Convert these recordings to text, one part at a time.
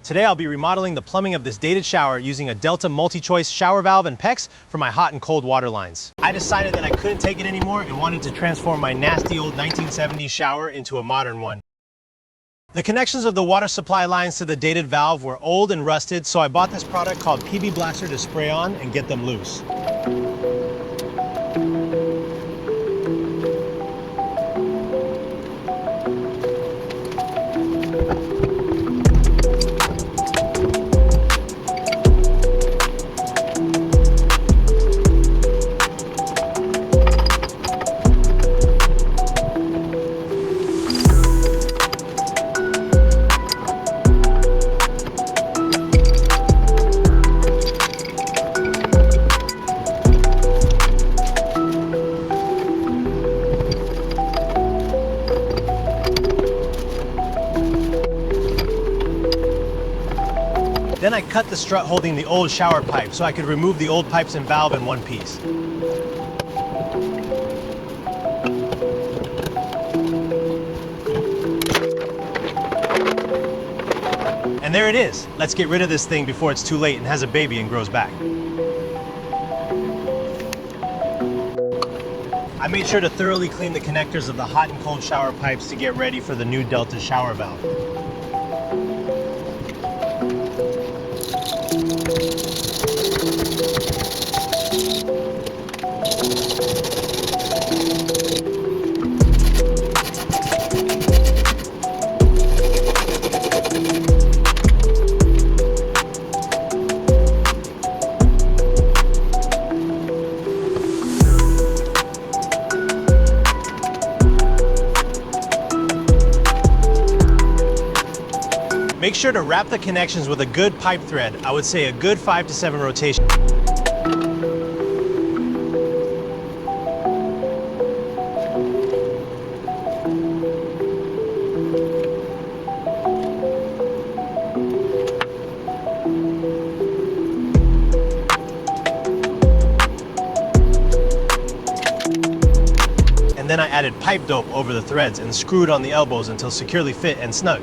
Today I'll be remodeling the plumbing of this dated shower using a Delta multi-choice shower valve and PEX for my hot and cold water lines. I decided that I couldn't take it anymore and wanted to transform my nasty old 1970s shower into a modern one. The connections of the water supply lines to the dated valve were old and rusted, so I bought this product called PB Blaster to spray on and get them loose. Then I cut the strut holding the old shower pipe so I could remove the old pipes and valve in one piece. And there it is. Let's get rid of this thing before it's too late and has a baby and grows back. I made sure to thoroughly clean the connectors of the hot and cold shower pipes to get ready for the new Delta shower valve. Make sure to wrap the connections with a good pipe thread. I would say a good 5 to 7 rotations. And then I added pipe dope over the threads and screwed on the elbows until securely fit and snug.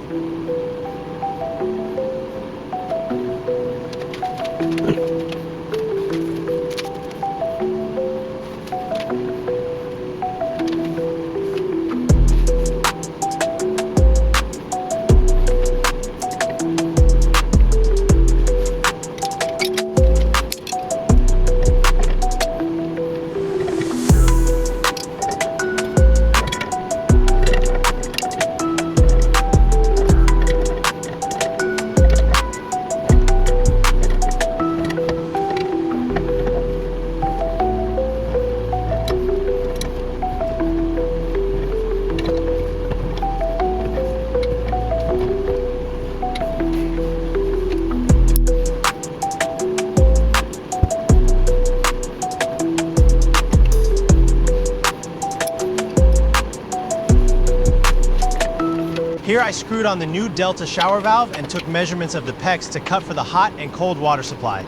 Here I screwed on the new Delta shower valve and took measurements of the PEX to cut for the hot and cold water supply.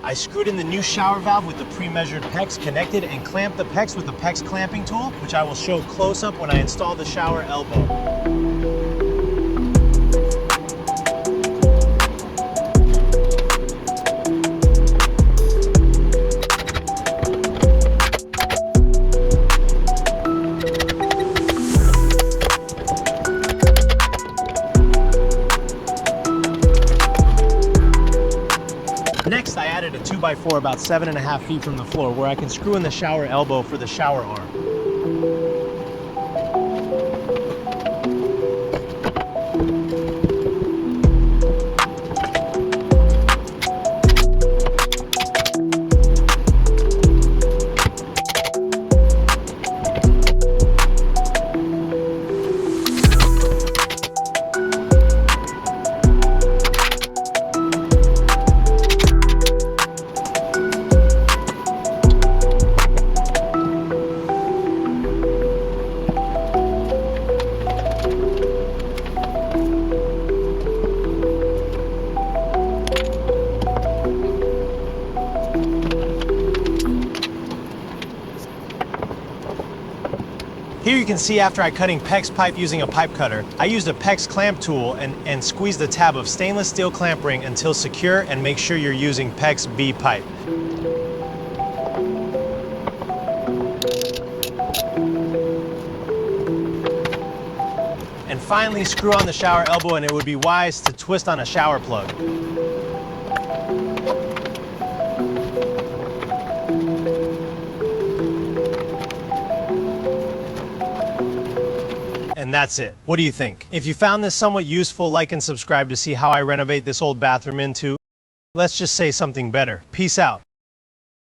I screwed in the new shower valve with the pre-measured PEX, connected and clamped the PEX with the PEX clamping tool, which I will show close up when I install the shower elbow. Next, I added a 2x4 about 7.5 feet from the floor where I can screw in the shower elbow for the shower arm. can see, after I cutting PEX pipe using a pipe cutter, I used a PEX clamp tool and squeezed the tab of stainless steel clamp ring until secure, and make sure you're using PEX B pipe. And finally, screw on the shower elbow, and it would be wise to twist on a shower plug. And that's it. What do you think? If you found this somewhat useful, like and subscribe to see how I renovate this old bathroom into, let's just say, something better. Peace out.